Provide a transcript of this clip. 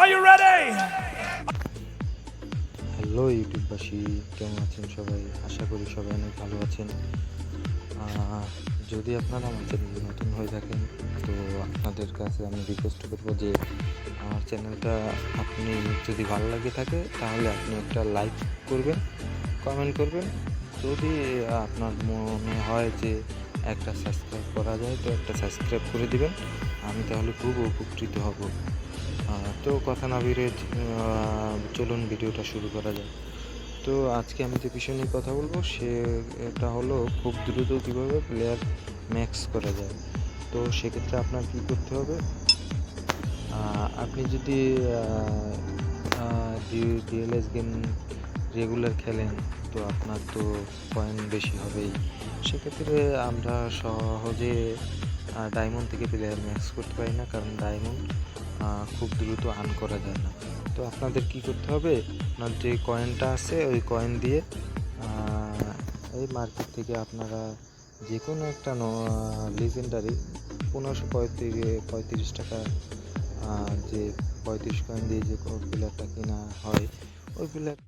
Are you ready? Hello ইউটিউববাসী, কেমন আছেন সবাই? আশা করি সবাই অনেক ভালো আছেন। যদি আপনারা আমার চ্যানেলে নতুন হয়ে থাকেন, তো আপনাদের কাছে আমি রিকোয়েস্ট করব যে আমার চ্যানেলটা আপনি যদি ভালো লাগে থাকে তাহলে আপনি একটা লাইক করবেন, কমেন্ট করবেন। যদি আপনার মনে হয় যে একটা সাবস্ক্রাইব করা যায় তো একটা সাবস্ক্রাইব করে দিবেন, আমি তাহলে খুব উপকৃত হব। তো কথা না বেরিয়ে চলুন ভিডিওটা শুরু করা যায়। তো আজকে আমি যে বিষয় নিয়ে কথা বলবো এটা হলো খুব দ্রুত কীভাবে প্লেয়ার ম্যাক্স করা যায়। তো সেক্ষেত্রে আপনার কী করতে হবে, আপনি যদি ডিএলএস গেম রেগুলার খেলেন তো আপনার তো কয়েন বেশি হবেই। সেক্ষেত্রে আমরা সহজে ডায়মন্ড থেকে প্লেয়ার ম্যাক্স করতে পারি না, কারণ ডায়মন্ড খুব দ্রুত আর্ন করা যায় না। তো আপনাদের কি করতে হবে, আপনার যে কয়েনটা আছে ওই কয়েন দিয়ে এই মার্কেট থেকে আপনারা যে কোনো একটা লিজেন্ডারি 1535 টাকা যে 35 কয়েন দিয়ে যে প্লেয়ারটা কেনা হয়, ওই প্লেয়ার